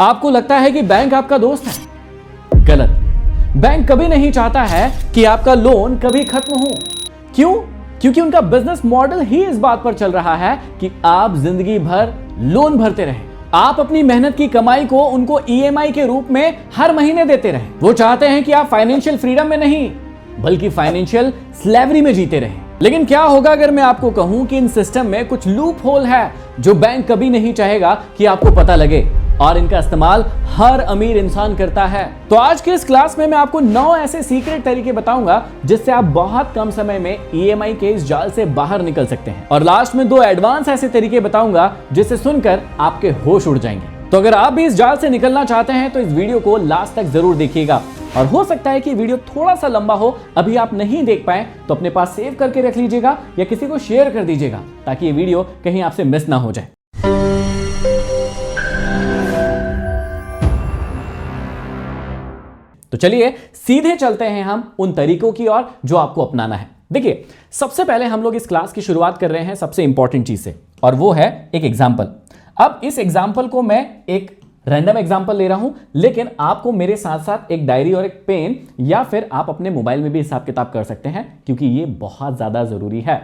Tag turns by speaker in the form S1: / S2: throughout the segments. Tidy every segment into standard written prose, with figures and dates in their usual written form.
S1: आपको लगता है कि बैंक आपका दोस्त है? गलत। बैंक कभी नहीं चाहता है कि आपका लोन कभी खत्म हो। क्यों? क्योंकि उनका बिजनेस मॉडल ही इस बात पर चल रहा है कि आप जिंदगी भर लोन भरते रहें। आप अपनी मेहनत की कमाई को उनको ईएमआई के रूप में हर महीने देते रहें। वो चाहते हैं कि आप फाइनेंशियल फ्रीडम में नहीं बल्कि फाइनेंशियल स्लेवरी में जीते रहें। लेकिन क्या होगा अगर मैं आपको कहूं कि इन सिस्टम में कुछ लूप होल है जो बैंक कभी नहीं चाहेगा कि आपको पता लगे, और इनका इस्तेमाल हर अमीर इंसान करता है। तो आज के इस क्लास में मैं आपको 9 ऐसे सीक्रेट तरीके बताऊंगा जिससे आप बहुत कम समय में ईएमआई के इस जाल से बाहर निकल सकते हैं, और लास्ट में 2 एडवांस ऐसे तरीके बताऊंगा जिससे सुनकर आपके होश उड़ जाएंगे। तो अगर आप भी इस जाल से निकलना चाहते हैं तो इस वीडियो को लास्ट तक जरूर देखिएगा, और हो सकता है कि वीडियो थोड़ा सा लंबा हो, अभी आप नहीं देख पाए तो अपने पास सेव करके रख लीजिएगा या किसी को शेयर कर दीजिएगा ताकि ये वीडियो कहीं आपसे मिस ना हो जाए। तो चलिए सीधे चलते हैं हम उन तरीकों की ओर जो आपको अपनाना है। देखिए, सबसे पहले हम लोग इस क्लास की शुरुआत कर रहे हैं सबसे इंपॉर्टेंट चीज से, और वो है एक एग्जाम्पल। अब इस एग्जाम्पल को मैं एक रैंडम एग्जाम्पल ले रहा हूं, लेकिन आपको मेरे साथ साथ एक डायरी और एक पेन या फिर आप अपने मोबाइल में भी हिसाब किताब कर सकते हैं, क्योंकि ये बहुत ज्यादा जरूरी है।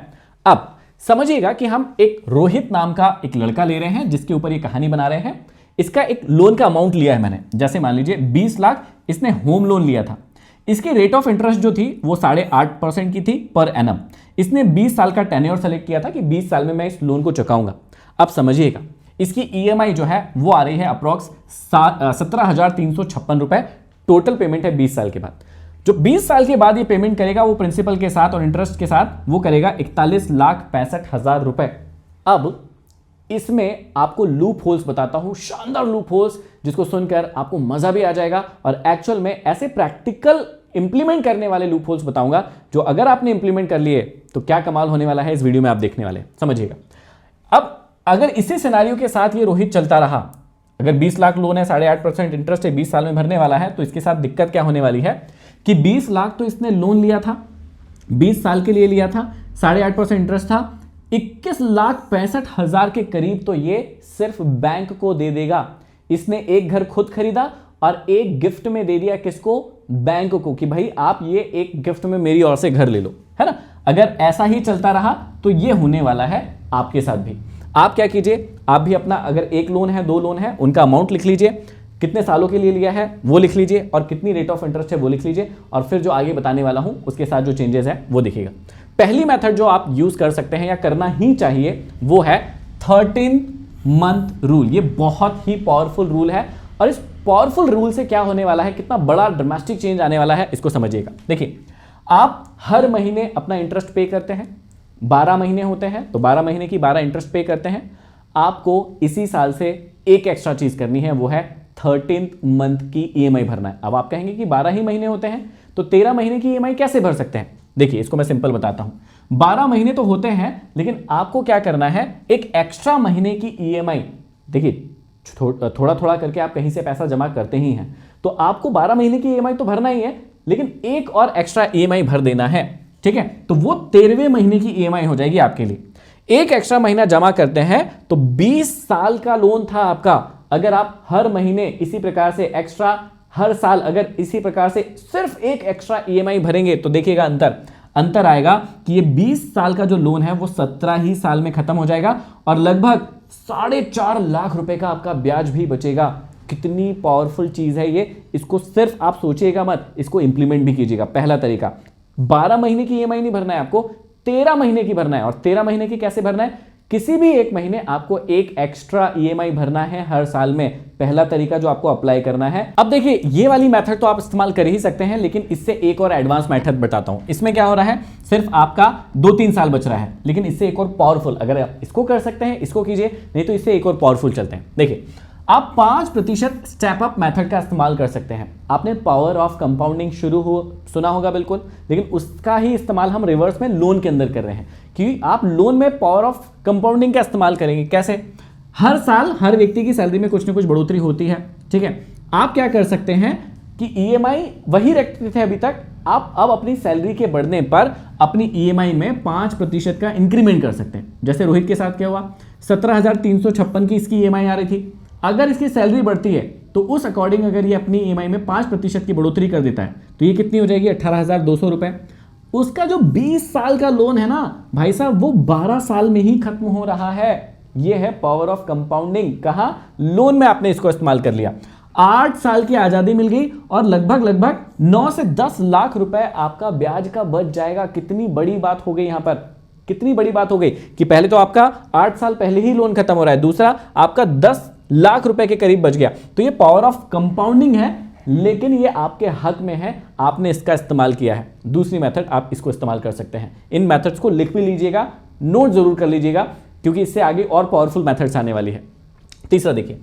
S1: अब समझिएगा कि हम एक रोहित नाम का एक लड़का ले रहे हैं जिसके ऊपर ये कहानी बना रहे हैं। इसका एक लोन का अमाउंट लिया है मैंने, जैसे मान लीजिए 20 लाख इसने होम लोन लिया था। इसकी रेट ऑफ इंटरेस्ट जो थी वो 8.5% की थी पर एनम। इसने 20 साल का टेन्योर सेलेक्ट किया था कि 20 साल में मैं इस लोन को चुकाऊंगा। अब समझिएगा, इसकी ईएमआई जो है वो आ रही है अप्रॉक्स 17,356 रुपए। टोटल पेमेंट है 20 साल के बाद। जो 20 साल के बाद ये पेमेंट करेगा वो प्रिंसिपल के साथ और इंटरेस्ट के साथ वो करेगा 41,65,000 रुपए। अब इसमें आपको लूप होल्स बताता हूं, शानदार लूप होल्स जिसको सुनकर आपको मजा भी आ जाएगा, और एक्चुअल में ऐसे प्रैक्टिकल इंप्लीमेंट करने वाले लूप होल्स बताऊंगा जो अगर आपने इंप्लीमेंट कर लिए तो क्या कमाल होने वाला है इस वीडियो में आप देखने वाले। समझिएगा, अब अगर इसी सिनेरियो के साथ ये रोहित चलता रहा, अगर 20 लाख लोन है, 8.5% इंटरेस्ट है, 20 साल में भरने वाला है, तो इसके साथ दिक्कत क्या होने वाली है कि 20 लाख तो इसने लोन लिया था, 20 साल के लिए लिया था, 8.5% इंटरेस्ट था, 21,65,000 के करीब तो ये सिर्फ बैंक को दे देगा। इसने एक घर खुद खरीदा और एक गिफ्ट में दे दिया, किसको? बैंक को, कि भाई आप ये एक गिफ्ट में मेरी ओर से घर ले लो, है ना। अगर ऐसा ही चलता रहा तो ये होने वाला है आपके साथ भी। आप क्या कीजिए, आप भी अपना अगर एक लोन है, 2 लोन है, उनका अमाउंट लिख लीजिए, कितने सालों के लिए लिया है वो लिख लीजिए, और कितनी रेट ऑफ इंटरेस्ट है वो लिख लीजिए, और फिर जो आगे बताने वाला हूं उसके साथ जो चेंजेस है वो देखिएगा। पहली मेथड जो आप यूज कर सकते हैं या करना ही चाहिए वो है 13 मंथ रूल। ये बहुत ही पावरफुल रूल है, और इस पावरफुल रूल से क्या होने वाला है, कितना बड़ा ड्रामेस्टिक चेंज आने वाला है, इसको समझिएगा। देखिए, आप हर महीने अपना इंटरेस्ट पे करते हैं, 12 महीने होते हैं तो 12 महीने की 12 इंटरेस्ट पे करते हैं। आपको इसी साल से एक एक्स्ट्रा चीज करनी है, वो है 13th मंथ की ईएमआई भरना है। अब आप कहेंगे कि 12 ही महीने होते हैं तो 13 महीने की ईएमआई कैसे भर सकते हैं? देखिए, इसको मैं सिंपल बताता हूं। 12 महीने तो होते हैं, लेकिन आपको क्या करना है, एक एक्स्ट्रा महीने की ईएमआई। देखिए, थोड़ा थोड़ा करके आप कहीं से पैसा जमा करते ही हैं, तो आपको 12 महीने की ईएमआई तो भरना ही है, लेकिन एक और एक्स्ट्रा ईएमआई भर देना है, ठीक है। तो वो 13वें महीने की ईएमआई हो जाएगी आपके लिए। एक एक्स्ट्रा महीना जमा करते हैं तो 20 साल का लोन था आपका। अगर आप हर महीने इसी प्रकार से एक्स्ट्रा, हर साल अगर इसी प्रकार से सिर्फ एक एक्स्ट्रा ईएमआई भरेंगे तो देखिएगा अंतर आएगा कि ये 20 साल का जो लोन है वो 17 ही साल में खत्म हो जाएगा, और लगभग 4.5 लाख रुपए का आपका ब्याज भी बचेगा। कितनी पावरफुल चीज है ये, इसको सिर्फ आप सोचिएगा मत, इसको इंप्लीमेंट भी कीजिएगा। पहला तरीका, 12 महीने की ईएमआई नहीं भरना है आपको, 13 महीने की भरना है। और 13 महीने की कैसे भरना है? किसी भी एक महीने आपको एक एक्स्ट्रा ईएमआई भरना है हर साल में। पहला तरीका जो आपको अप्लाई करना है। अब देखिए, ये वाली मेथड तो आप इस्तेमाल कर ही सकते हैं, लेकिन इससे एक और एडवांस मेथड बताता हूं। इसमें क्या हो रहा है, सिर्फ आपका 2-3 साल बच रहा है, लेकिन इससे एक और पावरफुल, अगर आप इसको कर सकते हैं इसको कीजिए, नहीं तो इससे एक और पावरफुल चलते हैं। देखिए, आप 5% स्टेप अप मेथड का इस्तेमाल कर सकते हैं। आपने पावर ऑफ कंपाउंडिंग सुना होगा बिल्कुल, लेकिन उसका ही इस्तेमाल हम रिवर्स में लोन के अंदर कर रहे हैं, कि आप लोन में पावर ऑफ कंपाउंडिंग का इस्तेमाल करेंगे। कैसे? हर साल हर व्यक्ति की सैलरी में कुछ ना कुछ बढ़ोतरी होती है, ठीक है। आप क्या कर सकते हैं कि ईएमआई वही रखते थे अभी तक, आप अब अपनी सैलरी के बढ़ने पर अपनी ईएमआई में 5% का इंक्रीमेंट कर सकते हैं। जैसे रोहित के साथ क्या हुआ, 17,356 की इसकी ईएमआई आ रही थी। अगर इसकी सैलरी बढ़ती है तो उस अकॉर्डिंग अगर ये अपनी ईएमआई में 5% की बढ़ोतरी कर देता है तो ये कितनी हो जाएगी 18,200 रुपए। उसका जो 20 साल का लोन है ना भाई साहब, वो 12 साल में ही खत्म हो रहा है। ये है पावर ऑफ कंपाउंडिंग। कहां? लोन में आपने इसको इस्तेमाल कर लिया। 8 साल की आजादी मिल गई और लगभग 9 से 10 लाख रुपए आपका ब्याज का बच जाएगा। कितनी बड़ी बात हो गई यहां पर, कितनी बड़ी बात हो गई कि पहले तो आपका 8 साल पहले ही लोन खत्म हो रहा है, दूसरा आपका 10 लाख रुपए के करीब बच गया। तो ये पावर ऑफ कंपाउंडिंग है, लेकिन ये आपके हक में है, आपने इसका इस्तेमाल किया है। दूसरी मेथड आप इसको इस्तेमाल कर सकते हैं। इन मेथड्स को लिख भी लीजिएगा, नोट जरूर कर लीजिएगा, क्योंकि इससे आगे और पावरफुल मेथड्स आने वाली है। तीसरा देखिए,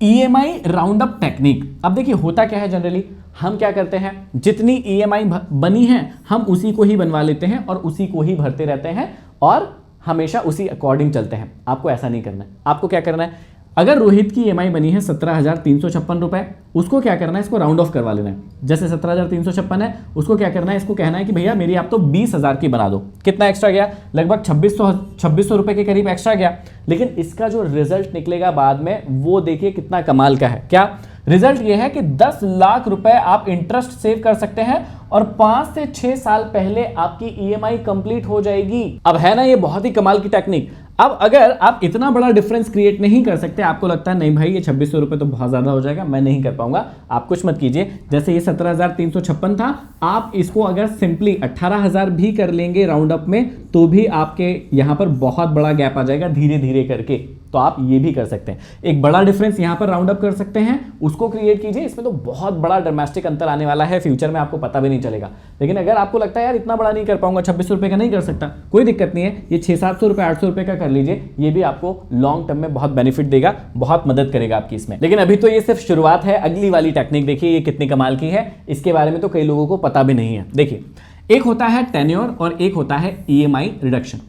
S1: ईएमआई राउंड अप टेक्निक। अब देखिए होता क्या है, जनरली हम क्या करते हैं, जितनी ईएमआई बनी है हम उसी को ही बनवा लेते हैं और उसी को ही भरते रहते हैं और हमेशा उसी अकॉर्डिंग चलते हैं। आपको ऐसा नहीं करना है। आपको क्या करना है, अगर रोहित की ईएमआई बनी है 17,356 रुपए, उसको क्या करना है, इसको राउंड ऑफ करवा लेना है। जैसे 17,356 है, उसको क्या करना है, इसको कहना है कि भैया मेरी आप तो 20,000 की बना दो। कितना एक्स्ट्रा गया? लगभग 2600 रुपए के करीब एक्स्ट्रा गया। लेकिन इसका जो रिजल्ट निकलेगा बाद में, वो देखिए कितना कमाल का है। क्या रिजल्ट? ये है कि 10 लाख रुपए आप इंटरेस्ट सेव कर सकते हैं और 5 से 6 साल पहले आपकी ईएमआई कंप्लीट हो जाएगी। अब है ना ये बहुत ही कमाल की टेक्निक। अब अगर आप इतना बड़ा डिफरेंस क्रिएट नहीं कर सकते, आपको लगता है नहीं भाई ये 2600 रुपए तो बहुत ज्यादा हो जाएगा, मैं नहीं कर पाऊंगा, आप कुछ मत कीजिए। जैसे ये 17,356 था, आप इसको अगर सिंपली 18,000 भी कर लेंगे राउंड अप में, तो भी आपके यहां पर बहुत बड़ा गैप आ जाएगा धीरे धीरे करके। तो आप ये भी कर सकते हैं, एक बड़ा डिफरेंस यहां पर राउंड अप कर सकते हैं, उसको क्रिएट कीजिए। इसमें तो बहुत बड़ा ड्रामेस्टिक अंतर आने वाला है, फ्यूचर में आपको पता भी नहीं चलेगा। लेकिन अगर आपको लगता है यार इतना बड़ा नहीं कर पाऊंगा, 26 रुपए का नहीं कर सकता, कोई दिक्कत नहीं है, ये 600-700 रुपए 800 रुपए का कर लीजिए। ये भी आपको लॉन्ग टर्म में बहुत बेनिफिट देगा, बहुत मदद करेगा आपकी इसमें। लेकिन अभी तो ये सिर्फ शुरुआत है। अगली वाली टेक्निक देखिए ये कितनी कमाल की है, इसके बारे में तो कई लोगों को पता भी नहीं है। देखिए, एक होता है टेन्योर और एक होता है ईएमआई रिडक्शन।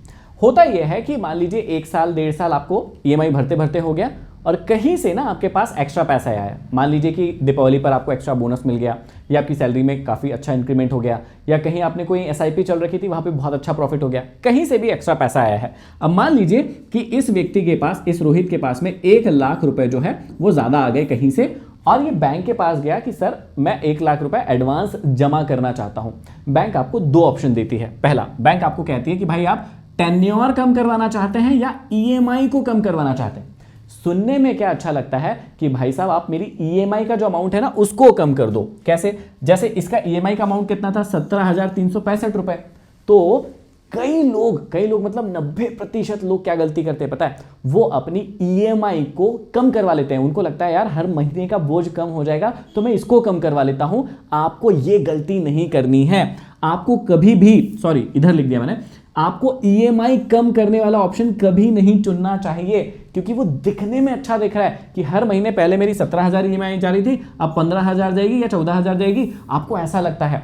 S1: होता यह है कि मान लीजिए 1 साल 1.5 साल आपको ईएमआई भरते भरते हो गया और कहीं से ना आपके पास एक्स्ट्रा पैसा आया। मान लीजिए कि दीपावली पर आपको एक्स्ट्रा बोनस मिल गया, या आपकी सैलरी में काफ़ी अच्छा इंक्रीमेंट हो गया, या कहीं आपने कोई एसआईपी चल रखी थी वहाँ पे बहुत अच्छा प्रॉफिट हो गया, कहीं से भी एक्स्ट्रा पैसा आया है। अब मान लीजिए कि इस व्यक्ति के पास, इस रोहित के पास में 1 लाख रुपए जो है वो ज़्यादा आ गए कहीं से, और ये बैंक के पास गया कि सर मैं 1 लाख रुपए एडवांस जमा करना चाहता हूँ। बैंक आपको 2 ऑप्शन देती है। पहला, बैंक आपको कहती है कि भाई आप टेन्योर कम करवाना चाहते हैं या ईएमआई को कम करवाना चाहते हैं। सुनने में क्या अच्छा लगता है कि भाई साहब आप मेरी ईएमआई का जो अमाउंट है ना उसको कम कर दो। कैसे? जैसे इसका ईएमआई का अमाउंट कितना था, 17,365 रुपए। तो कई लोग मतलब 90% लोग क्या गलती करते हैं पता है, वो अपनी ईएमआई को कम करवा लेते हैं। उनको लगता है यार हर महीने का बोझ कम हो जाएगा तो मैं इसको कम करवा लेता हूं। आपको ये गलती नहीं करनी है। आपको कभी भी, सॉरी इधर लिख दिया मैंने, आपको ईएमआई कम करने वाला ऑप्शन कभी नहीं चुनना चाहिए, क्योंकि वो दिखने में अच्छा दिख रहा है कि हर महीने पहले मेरी 17,000 ईएमआई जा रही थी, अब 15,000 जाएगी या 14,000 जाएगी। आपको ऐसा लगता है।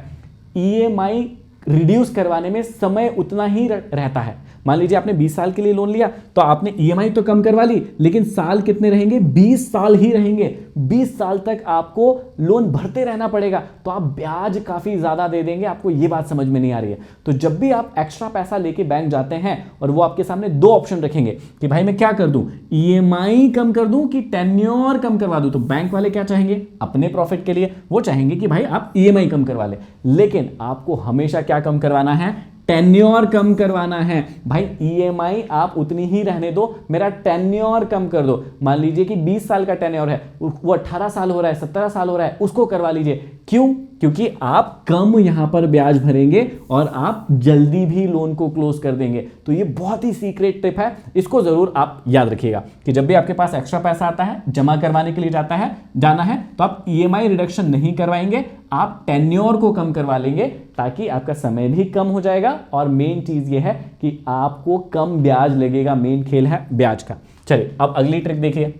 S1: ईएमआई रिड्यूस करवाने में समय उतना ही रहता है। मान लीजिए आपने 20 साल के लिए लोन लिया तो आपने ईएमआई तो कम करवा ली, लेकिन साल कितने रहेंगे, 20 साल ही रहेंगे। 20 साल तक आपको लोन भरते रहना पड़ेगा, तो आप ब्याज काफी ज्यादा दे देंगे। आपको ये बात समझ में नहीं आ रही है। तो जब भी आप एक्स्ट्रा पैसा लेके बैंक जाते हैं और वो आपके सामने 2 ऑप्शन रखेंगे कि भाई मैं क्या कर दूं, ईएमआई कम कर दूं कि टेन्योर कम करवा दूं, तो बैंक वाले क्या चाहेंगे, अपने प्रॉफिट के लिए वो चाहेंगे कि भाई आप ईएमआई कम करवा ले। लेकिन आपको हमेशा क्या कम करवाना है, टेन्योर कम करवाना है। भाई ईएमआई आप उतनी ही रहने दो, मेरा टेन्योर कम कर दो। मान लीजिए कि 20 साल का टेन्योर है, वो 18 साल हो रहा है, 17 साल हो रहा है, उसको करवा लीजिए। क्यों? क्योंकि आप कम यहां पर ब्याज भरेंगे और आप जल्दी भी लोन को क्लोज कर देंगे। तो ये बहुत ही सीक्रेट टिप है, इसको जरूर आप याद रखिएगा कि जब भी आपके पास एक्स्ट्रा पैसा आता है, जमा करवाने के लिए जाना है तो आप ईएमआई रिडक्शन नहीं करवाएंगे, आप टेन्योर को कम करवा लेंगे, ताकि आपका समय भी कम हो जाएगा और मेन चीज ये है कि आपको कम ब्याज लगेगा। मेन खेल है ब्याज का। चलिए अब अगली ट्रिक देखिए,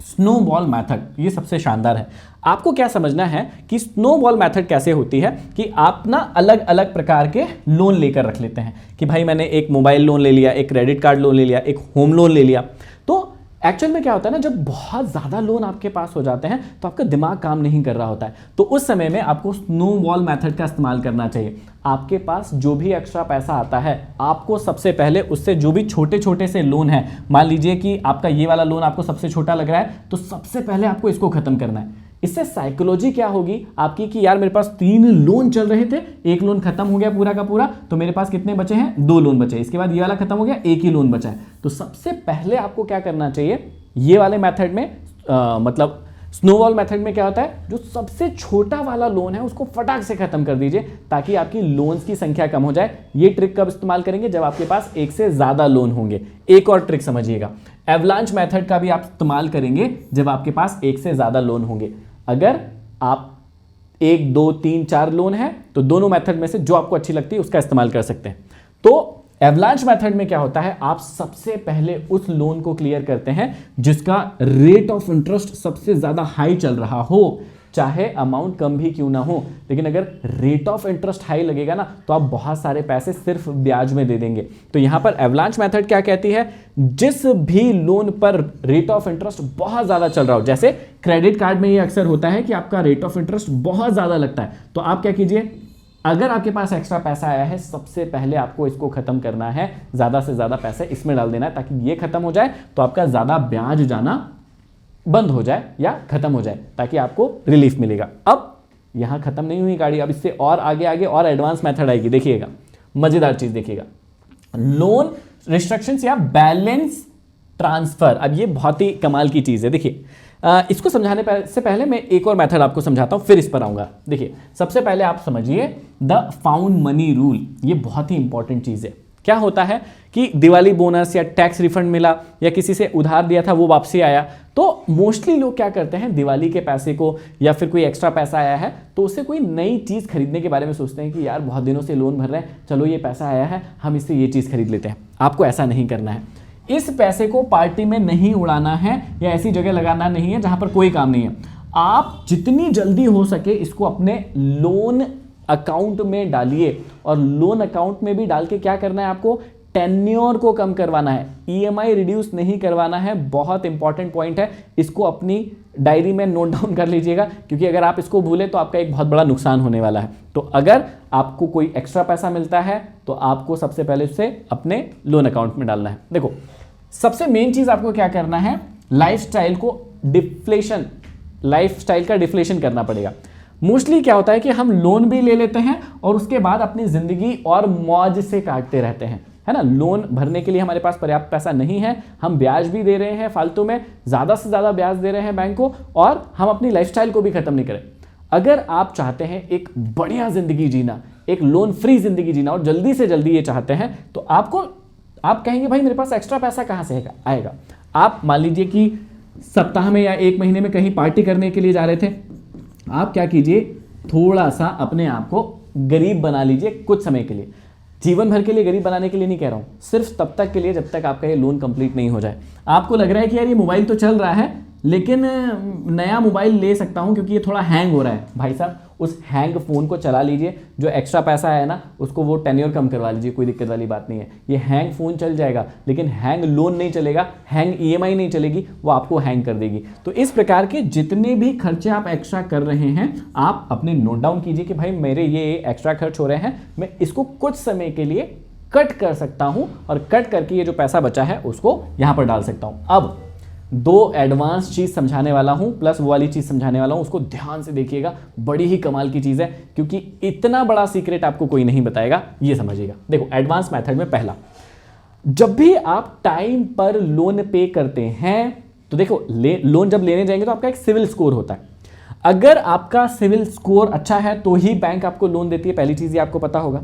S1: स्नोबॉल मेथड। ये सबसे शानदार है। आपको क्या समझना है कि स्नोबॉल मेथड कैसे होती है कि आप ना अलग अलग प्रकार के लोन लेकर रख लेते हैं कि भाई मैंने एक मोबाइल लोन ले लिया, एक क्रेडिट कार्ड लोन ले लिया, एक होम लोन ले लिया। तो एक्चुअल में क्या होता है ना, जब बहुत ज़्यादा लोन आपके पास हो जाते हैं तो आपका दिमाग काम नहीं कर रहा होता है, तो उस समय में आपको स्नोबॉल मेथड का इस्तेमाल करना चाहिए। आपके पास जो भी एक्स्ट्रा पैसा आता है, आपको सबसे पहले उससे जो भी छोटे छोटे से लोन है, मान लीजिए कि आपका ये वाला लोन आपको सबसे छोटा लग रहा है, तो सबसे पहले आपको इसको खत्म करना है। इससे साइकोलॉजी क्या होगी आपकी कि यार मेरे पास 3 लोन चल रहे थे, एक लोन खत्म हो गया पूरा का पूरा, तो मेरे पास कितने बचे हैं, 2 लोन बचे, इसके बाद ये वाला खत्म हो गया, एक ही लोन बचा है। तो सबसे पहले आपको क्या करना चाहिए, ये वाले मेथड में मतलब स्नोबॉल मेथड में क्या होता है, जो सबसे छोटा वाला लोन है उसको फटाक से खत्म कर दीजिए ताकि आपकी लोन्स की संख्या कम हो जाए। ये ट्रिक कब इस्तेमाल करेंगे, जब आपके पास एक से ज्यादा लोन होंगे। एक और ट्रिक समझिएगा, एवलांच मेथड का भी आप इस्तेमाल करेंगे जब आपके पास एक से ज्यादा लोन होंगे। अगर आप 1, 2, 3, 4 लोन है तो दोनों मेथड में से जो आपको अच्छी लगती है उसका इस्तेमाल कर सकते हैं। तो एवलांच मेथड में क्या होता है, आप सबसे पहले उस लोन को क्लियर करते हैं जिसका रेट ऑफ इंटरेस्ट सबसे ज्यादा हाई चल रहा हो, चाहे अमाउंट कम भी क्यों ना हो। लेकिन अगर रेट ऑफ इंटरेस्ट हाई लगेगा ना तो आप बहुत सारे पैसे सिर्फ ब्याज में दे देंगे। तो यहां पर एवलांच मेथड क्या कहती है, जिस भी लोन पर रेट ऑफ इंटरेस्ट बहुत ज्यादा चल रहा हो, जैसे क्रेडिट कार्ड में ये अक्सर होता है कि आपका रेट ऑफ इंटरेस्ट बहुत ज्यादा लगता है, तो आप क्या कीजिए, अगर आपके पास एक्स्ट्रा पैसा आया है, सबसे पहले आपको इसको खत्म करना है, ज्यादा से ज्यादा पैसे इसमें डाल देना है ताकि ये खत्म हो जाए तो आपका ज्यादा ब्याज जाना बंद हो जाए या खत्म हो जाए, ताकि आपको रिलीफ मिलेगा। अब यहां खत्म नहीं हुई गाड़ी, अब इससे और आगे आगे और एडवांस मेथड आएगी। देखिएगा, मजेदार चीज देखिएगा, लोन रिस्ट्रिक्शंस या बैलेंस ट्रांसफर। अब ये बहुत ही कमाल की चीज है। देखिए, इसको समझाने से पहले मैं एक और मेथड आपको समझाता हूं, फिर इस पर आऊंगा। देखिए, सबसे पहले आप समझिए द फाउंड मनी रूल। ये बहुत ही इंपॉर्टेंट चीज है। क्या होता है कि दिवाली बोनस या टैक्स रिफंड मिला या किसी से उधार दिया था वो वापसी आया, तो मोस्टली लोग क्या करते हैं, दिवाली के पैसे को या फिर कोई एक्स्ट्रा पैसा आया है तो उससे कोई नई चीज खरीदने के बारे में सोचते हैं कि यार बहुत दिनों से लोन भर रहे हैं, चलो ये पैसा आया है हम इससे ये चीज खरीद लेते हैं। आपको ऐसा नहीं करना है। इस पैसे को पार्टी में नहीं उड़ाना है या ऐसी जगह लगाना नहीं है जहां पर कोई काम नहीं है। आप जितनी जल्दी हो सके इसको अपने लोन अकाउंट में डालिए, और लोन अकाउंट में भी डाल के क्या करना है, आपको टेन्योर को कम करवाना है, ईएमआई रिड्यूस नहीं करवाना है। बहुत इंपॉर्टेंट पॉइंट है, इसको अपनी डायरी में नोट डाउन कर लीजिएगा, क्योंकि अगर आप इसको भूले तो आपका एक बहुत बड़ा नुकसान होने वाला है। तो अगर आपको कोई एक्स्ट्रा पैसा मिलता है तो आपको सबसे पहले उसे अपने लोन अकाउंट में डालना है। देखो, सबसे मेन चीज आपको क्या करना है, लाइफस्टाइल का डिफ्लेशन करना पड़ेगा। मोस्टली क्या होता है कि हम लोन भी ले लेते हैं और उसके बाद अपनी जिंदगी और मौज से काटते रहते हैं, है ना। लोन भरने के लिए हमारे पास पर्याप्त पैसा नहीं है, हम ब्याज भी दे रहे हैं फालतू में, ज्यादा से ज्यादा ब्याज दे रहे हैं बैंक को, और हम अपनी लाइफस्टाइल को भी खत्म नहीं करें। अगर आप चाहते हैं एक बढ़िया जिंदगी जीना, एक लोन फ्री जिंदगी जीना, और जल्दी से जल्दी ये चाहते हैं, तो आप कहेंगे भाई मेरे पास एक्स्ट्रा पैसा कहां से आएगा। आप मान लीजिए कि सप्ताह में या 1 महीने में कहीं पार्टी करने के लिए जा रहे थे, आप क्या कीजिए, थोड़ा सा अपने आप को गरीब बना लीजिए कुछ समय के लिए। जीवन भर के लिए गरीब बनाने के लिए नहीं कह रहा हूं, सिर्फ तब तक के लिए जब तक आपका ये लोन कंप्लीट नहीं हो जाए। आपको लग रहा है कि यार ये मोबाइल तो चल रहा है लेकिन नया मोबाइल ले सकता हूं क्योंकि ये थोड़ा हैंग हो रहा है। भाई साहब, उस हैंग फोन को चला लीजिए, जो एक्स्ट्रा पैसा है ना उसको वो टेन्योर कम करवा लीजिए, कोई दिक्कत वाली बात नहीं है। ये हैंग फोन चल जाएगा लेकिन हैंग लोन नहीं चलेगा, हैंग ईएमआई नहीं चलेगी, वो आपको हैंग कर देगी। तो इस प्रकार के जितने भी खर्चे आप एक्स्ट्रा कर रहे हैं, आप अपने नोट डाउन कीजिए कि भाई मेरे ये एक्स्ट्रा खर्च हो रहे हैं, मैं इसको कुछ समय के लिए कट कर सकता हूं, और कट करके ये जो पैसा बचा है उसको यहां पर डाल सकता हूं। अब 2 एडवांस चीज समझाने वाला हूं प्लस वो वाली चीज समझाने वाला हूं, उसको ध्यान से देखिएगा, बड़ी ही कमाल की चीज है, क्योंकि इतना बड़ा सीक्रेट आपको कोई नहीं बताएगा, ये समझिएगा। देखो, एडवांस मेथड में पहला, जब भी आप टाइम पर लोन पे करते हैं तो देखो, लोन जब लेने जाएंगे तो आपका एक सिविल स्कोर होता है। अगर आपका सिविल स्कोर अच्छा है तो ही बैंक आपको लोन देती है, पहली चीज ये आपको पता होगा।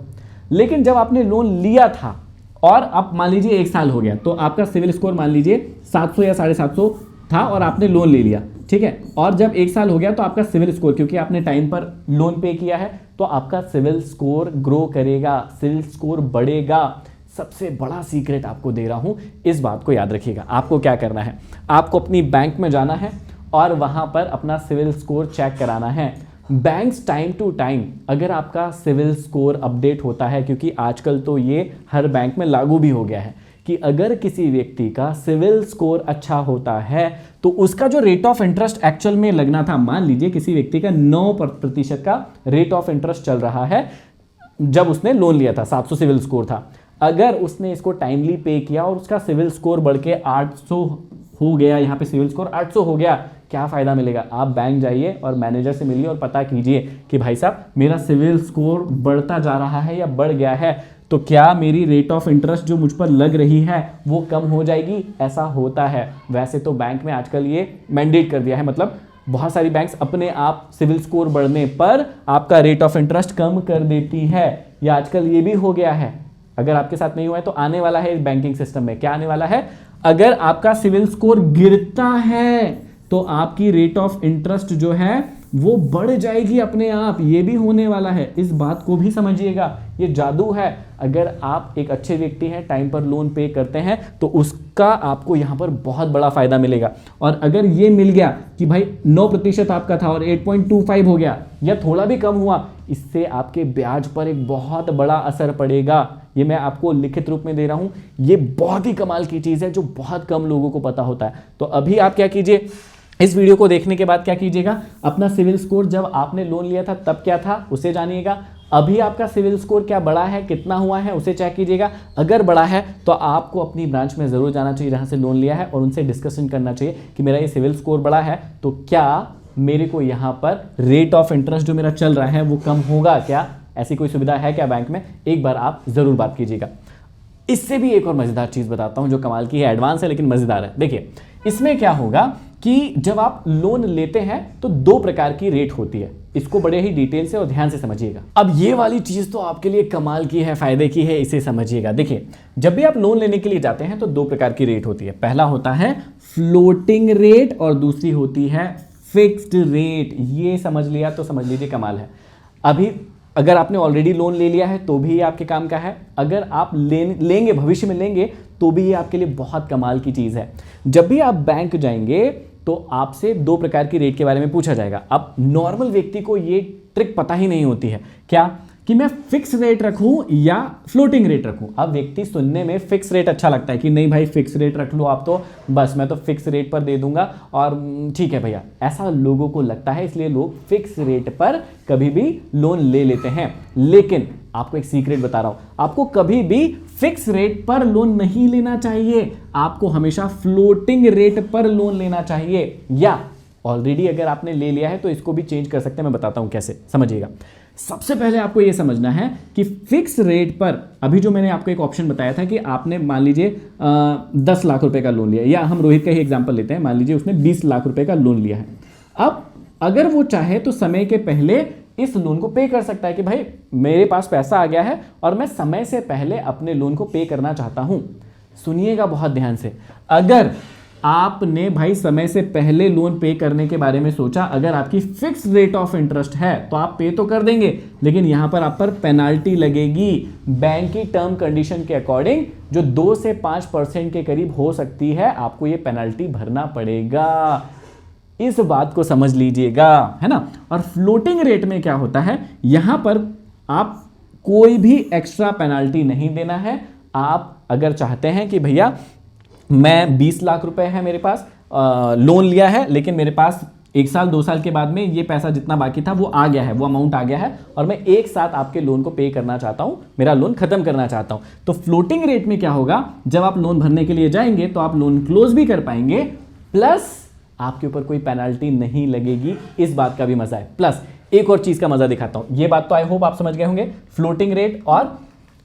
S1: लेकिन जब आपने लोन लिया था और अब मान लीजिए 1 साल हो गया, तो आपका सिविल स्कोर मान लीजिए 700 या 750 था और आपने लोन ले लिया, ठीक है। और जब 1 साल हो गया तो आपका सिविल स्कोर, क्योंकि आपने टाइम पर लोन पे किया है, तो आपका सिविल स्कोर ग्रो करेगा, सिविल स्कोर बढ़ेगा। सबसे बड़ा सीक्रेट आपको दे रहा हूं, इस बात को याद रखिएगा। आपको क्या करना है, आपको अपनी बैंक में जाना है और वहां पर अपना सिविल स्कोर चेक कराना है। बैंक्स टाइम टू टाइम अगर आपका सिविल स्कोर अपडेट होता है, क्योंकि आजकल तो ये हर बैंक में लागू भी हो गया है कि अगर किसी व्यक्ति का सिविल स्कोर अच्छा होता है तो उसका जो रेट ऑफ इंटरेस्ट एक्चुअल में लगना था, मान लीजिए किसी व्यक्ति का 9% का रेट ऑफ इंटरेस्ट चल रहा है जब उसने लोन लिया था, 700 सिविल स्कोर था, अगर उसने इसको टाइमली पे किया और उसका सिविल स्कोर बढ़ के 800 हो गया, यहाँ पे सिविल स्कोर 800 हो गया, क्या फायदा मिलेगा? आप बैंक जाइए और मैनेजर से मिलिए और पता कीजिए कि भाई साहब मेरा सिविल स्कोर बढ़ता जा रहा है या बढ़ गया है, तो क्या मेरी रेट ऑफ इंटरेस्ट जो मुझ पर लग रही है वो कम हो जाएगी? ऐसा होता है। वैसे तो बैंक में आजकल ये मैंडेट कर दिया है, मतलब बहुत सारी बैंक्स अपने आप सिविल स्कोर बढ़ने पर आपका रेट ऑफ इंटरेस्ट कम कर देती है। या आजकल ये भी हो गया है, अगर आपके साथ नहीं हुआ है तो आने वाला है इस बैंकिंग सिस्टम में। क्या आने वाला है? अगर आपका सिविल स्कोर गिरता है तो आपकी रेट ऑफ इंटरेस्ट जो है वो बढ़ जाएगी अपने आप, ये भी होने वाला है। इस बात को भी समझिएगा, ये जादू है। अगर आप एक अच्छे व्यक्ति हैं, टाइम पर लोन पे करते हैं, तो उसका आपको यहाँ पर बहुत बड़ा फायदा मिलेगा। और अगर ये मिल गया कि भाई 9% आपका था और 8.25 हो गया या थोड़ा भी कम हुआ, इससे आपके ब्याज पर एक बहुत बड़ा असर पड़ेगा। ये मैं आपको लिखित रूप में दे रहा हूँ। ये बहुत ही कमाल की चीज़ है जो बहुत कम लोगों को पता होता है। तो अभी आप क्या कीजिए, इस वीडियो को देखने के बाद क्या कीजिएगा, अपना सिविल स्कोर जब आपने लोन लिया था तब क्या था उसे जानिएगा। अभी आपका सिविल स्कोर क्या बढ़ा है, कितना हुआ है, उसे चेक कीजिएगा। अगर बढ़ा है तो आपको अपनी ब्रांच में ज़रूर जाना चाहिए जहाँ से लोन लिया है और उनसे डिस्कशन करना चाहिए कि मेरा ये सिविल स्कोर बढ़ा है तो क्या मेरे को यहाँ पर रेट ऑफ इंटरेस्ट जो मेरा चल रहा है वो कम होगा क्या? ऐसी कोई सुविधा है क्या बैंक में? एक बार आप ज़रूर बात कीजिएगा। इससे भी एक और मज़ेदार चीज़ बताता हूँ जो कमाल की है, एडवांस है लेकिन मज़ेदार है। देखिए इसमें क्या होगा कि जब आप लोन लेते हैं तो 2 प्रकार की रेट होती है। इसको बड़े ही डिटेल से और ध्यान से समझिएगा। अब ये वाली चीज़ तो आपके लिए कमाल की है, फायदे की है, इसे समझिएगा। देखिए जब भी आप लोन लेने के लिए जाते हैं तो 2 प्रकार की रेट होती है। पहला होता है फ्लोटिंग रेट और दूसरी होती है फिक्स्ड रेट। ये समझ लिया तो समझ लीजिए कमाल है। अभी अगर आपने ऑलरेडी लोन ले लिया है तो भी ये आपके काम का है, अगर आप लेंगे भविष्य में लेंगे तो भी ये आपके लिए बहुत कमाल की चीज़ है। जब भी आप बैंक जाएंगे तो आपसे 2 प्रकार की रेट के बारे में पूछा जाएगा। अब नॉर्मल व्यक्ति को ये ट्रिक पता ही नहीं होती है क्या कि मैं फिक्स रेट रखूं या फ्लोटिंग रेट रखूं। अब व्यक्ति सुनने में फिक्स रेट अच्छा लगता है कि नहीं भाई फिक्स रेट रख लो आप, तो बस मैं तो फिक्स रेट पर दे दूंगा और ठीक है भैया, ऐसा लोगों को लगता है, इसलिए लोग फिक्स रेट पर कभी भी लोन ले लेते हैं। लेकिन आपको एक सीक्रेट बता रहा हूं, आपको कभी भी फिक्स रेट पर लोन नहीं लेना चाहिए, आपको हमेशा फ्लोटिंग रेट पर लोन लेना चाहिए। या ऑलरेडी अगर आपने ले लिया है तो इसको भी चेंज कर सकते हैं, मैं बताता हूं कैसे, समझिएगा। सबसे पहले आपको यह समझना है कि फिक्स रेट पर, अभी जो मैंने आपको एक ऑप्शन बताया था कि आपने मान लीजिए 10 लाख रुपए का लोन लिया, या हम रोहित का ही एग्जांपल लेते हैं, मान लीजिए उसने 20 लाख रुपए का लोन लिया है। अब अगर वो चाहे तो समय के पहले इस लोन को पे कर सकता है कि भाई मेरे पास पैसा आ गया है और मैं समय से पहले अपने लोन को पे करना चाहता हूं। सुनिएगा बहुत ध्यान से, अगर आपने भाई समय से पहले लोन पे करने के बारे में सोचा, अगर आपकी फिक्स रेट ऑफ इंटरेस्ट है तो आप पे तो कर देंगे, लेकिन यहां पर आप पर पेनाल्टी लगेगी। बैंक की टर्म कंडीशन के अकॉर्डिंग जो 2 से 5% के करीब हो सकती है, आपको ये पेनाल्टी भरना पड़ेगा। इस बात को समझ लीजिएगा, है ना। और फ्लोटिंग रेट में क्या होता है, यहां पर आप कोई भी एक्स्ट्रा पेनाल्टी नहीं देना है। आप अगर चाहते हैं कि भैया मैं 20 लाख रुपए है मेरे पास, लोन लिया है, लेकिन मेरे पास 1 साल 2 साल के बाद में ये पैसा जितना बाकी था वो आ गया है, वो अमाउंट आ गया है और मैं एक साथ आपके लोन को पे करना चाहता हूं, मेरा लोन खत्म करना चाहता हूं, तो फ्लोटिंग रेट में क्या होगा, जब आप लोन भरने के लिए जाएंगे तो आप लोन क्लोज भी कर पाएंगे, प्लस आपके ऊपर कोई पेनाल्टी नहीं लगेगी। इस बात का भी मजा है। प्लस एक और चीज का मजा दिखाता हूं। ये बात तो आई होप आप समझ गए होंगे, फ्लोटिंग रेट और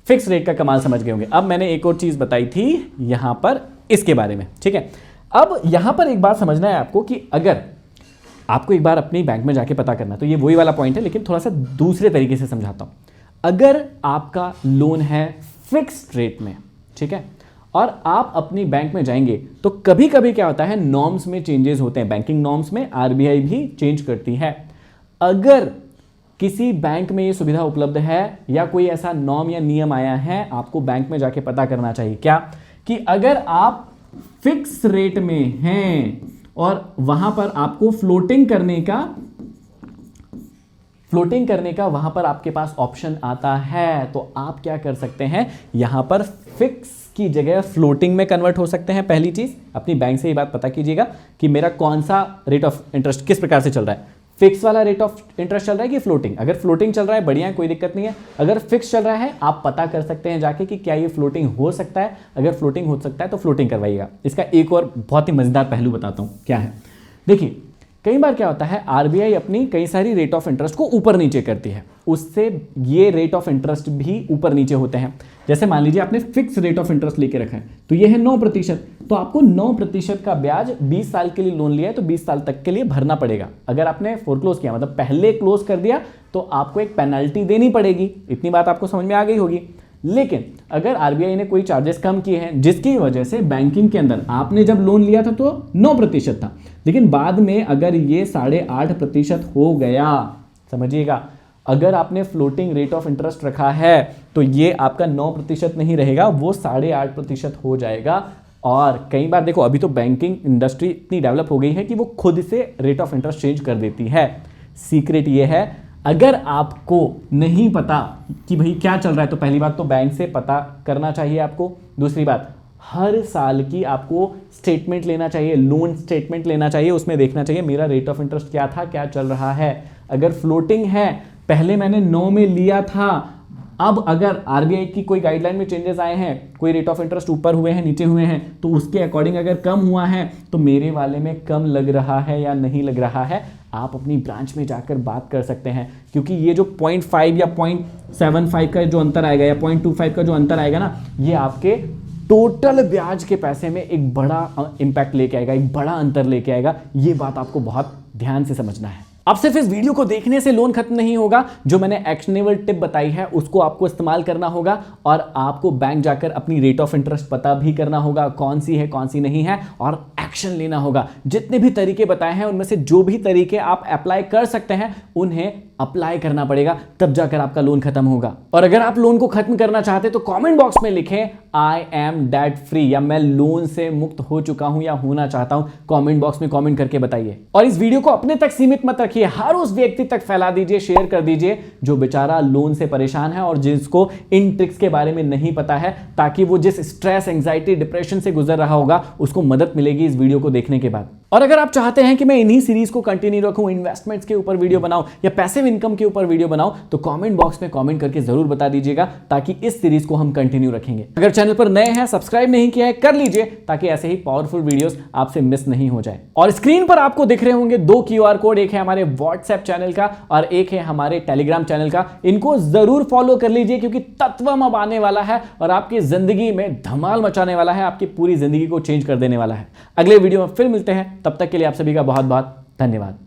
S1: फिक्स रेट का कमाल समझ गए होंगे। अब मैंने एक और चीज बताई थी यहां पर इसके बारे में, ठीक है। अब यहां पर एक बात समझना है आपको कि अगर आपको एक बार अपनी बैंक में जाके पता करना, तो ये वही वाला पॉइंट है लेकिन थोड़ा सा दूसरे तरीके से समझाता हूं। अगर आपका लोन है फिक्स्ड रेट में, ठीक है, और आप अपनी बैंक में जाएंगे तो कभी कभी क्या होता है, नॉर्म्स में चेंजेस होते हैं, बैंकिंग नॉर्म्स में आरबीआई भी चेंज करती है। अगर किसी बैंक में ये सुविधा उपलब्ध है या कोई ऐसा नॉर्म या नियम आया है, आपको बैंक में जाके पता करना चाहिए क्या, कि अगर आप फिक्स रेट में हैं और वहां पर आपको फ्लोटिंग करने का वहां पर आपके पास ऑप्शन आता है, तो आप क्या कर सकते हैं, यहां पर फिक्स की जगह फ्लोटिंग में कन्वर्ट हो सकते हैं। पहली चीज अपनी बैंक से ये बात पता कीजिएगा कि मेरा कौन सा रेट ऑफ इंटरेस्ट किस प्रकार से चल रहा है, फिक्स वाला रेट ऑफ इंटरेस्ट चल रहा है कि फ्लोटिंग। अगर फ्लोटिंग चल रहा है बढ़िया है, कोई दिक्कत नहीं है। अगर फिक्स चल रहा है आप पता कर सकते हैं जाके कि क्या ये फ्लोटिंग हो सकता है। अगर फ्लोटिंग हो सकता है तो फ्लोटिंग करवाइएगा। इसका एक और बहुत ही मजेदार पहलू बताता हूं क्या है। देखिए कई बार क्या होता है, आरबीआई अपनी कई सारी रेट ऑफ इंटरेस्ट को ऊपर नीचे करती है, उससे ये रेट ऑफ इंटरेस्ट भी ऊपर नीचे होते हैं। जैसे मान लीजिए आपने फिक्स रेट ऑफ इंटरेस्ट लेके रखा है, तो ये है 9%, तो आपको 9% का ब्याज 20 साल के लिए लोन लिया है तो 20 साल तक के लिए भरना पड़ेगा। अगर आपने फोरक्लोज किया मतलब पहले क्लोज कर दिया तो आपको एक पेनल्टी देनी पड़ेगी। इतनी बात आपको समझ में आ गई होगी। लेकिन अगर आरबीआई ने कोई चार्जेस कम किए हैं जिसकी वजह से बैंकिंग के अंदर आपने जब लोन लिया था तो 9% था, लेकिन बाद में अगर ये 8.5% हो गया, समझिएगा, अगर आपने फ्लोटिंग रेट ऑफ इंटरेस्ट रखा है तो ये आपका 9% नहीं रहेगा, वो 8.5% हो जाएगा। और कई बार देखो अभी तो बैंकिंग इंडस्ट्री इतनी डेवलप हो गई है कि वो खुद से रेट ऑफ इंटरेस्ट चेंज कर देती है। सीक्रेट ये है, अगर आपको नहीं पता कि भाई क्या चल रहा है तो पहली बात तो बैंक से पता करना चाहिए आपको। दूसरी बात, हर साल की आपको स्टेटमेंट लेना चाहिए, लोन स्टेटमेंट लेना चाहिए, उसमें देखना चाहिए मेरा रेट ऑफ इंटरेस्ट क्या था, क्या चल रहा है। अगर फ्लोटिंग है, पहले मैंने 9 में लिया था, अब अगर आरबीआई की कोई गाइडलाइन में चेंजेस आए हैं, कोई रेट ऑफ इंटरेस्ट ऊपर हुए हैं नीचे हुए हैं, तो उसके अकॉर्डिंग अगर कम हुआ है तो मेरे वाले में कम लग रहा है या नहीं लग रहा है, आप अपनी ब्रांच में जाकर बात कर सकते हैं। क्योंकि ये जो 0.5 या 0.75 का जो अंतर आएगा या 0.25 का जो अंतर आएगा ना, ये आपके टोटल ब्याज के पैसे में एक बड़ा इंपैक्ट लेके आएगा, एक बड़ा अंतर लेके आएगा। ये बात आपको बहुत ध्यान से समझना है। अब सिर्फ इस वीडियो को देखने से लोन खत्म नहीं होगा, जो मैंने एक्शनेबल टिप बताई है उसको आपको इस्तेमाल करना होगा और आपको बैंक जाकर अपनी रेट ऑफ इंटरेस्ट पता भी करना होगा, कौन सी है कौन सी नहीं है, और एक्शन लेना होगा। जितने भी तरीके बताए हैं उनमें से जो भी तरीके आप अप्लाई कर सकते हैं उन्हें अप्लाई करना पड़ेगा, तब जाकर आपका लोन खत्म होगा। और अगर आप लोन को खत्म करना चाहते तो कमेंट बॉक्स में लिखें आई एम डेट फ्री, या मैं लोन से मुक्त हो चुका हूं या होना चाहता हूं। कमेंट बॉक्स में कमेंट करके बताइए। और इस वीडियो को अपने तक सीमित मत रखिए, हर उस व्यक्ति तक फैला दीजिए, शेयर कर दीजिए जो बेचारा लोन से परेशान है और जिसको इन ट्रिक्स के बारे में नहीं पता है, ताकि वो जिस स्ट्रेस, एंजाइटी, डिप्रेशन से गुजर रहा होगा उसको मदद मिलेगी इस वीडियो को देखने के बाद। और अगर आप चाहते हैं कि मैं इन्हीं सीरीज को कंटिन्यू रखूं, इन्वेस्टमेंट्स के ऊपर वीडियो बनाऊं या पैसिव इनकम के ऊपर वीडियो बनाऊं, तो कमेंट बॉक्स में कमेंट करके जरूर बता दीजिएगा, ताकि इस सीरीज को हम कंटिन्यू रखेंगे। अगर चैनल पर नए हैं, सब्सक्राइब नहीं किया है, कर लीजिए, ताकि ऐसे ही पावरफुल वीडियोस आपसे मिस नहीं हो जाए। और स्क्रीन पर आपको दिख रहे होंगे 2 QR कोड, एक है हमारे व्हाट्सएप चैनल का और एक है हमारे टेलीग्राम चैनल का। इनको जरूर फॉलो कर लीजिए, क्योंकि तत्वम अब आने वाला है और आपकी जिंदगी में धमाल मचाने वाला है, आपकी पूरी जिंदगी को चेंज कर देने वाला है। अगले वीडियो में फिर मिलते हैं, तब तक के लिए आप सभी का बहुत बहुत धन्यवाद।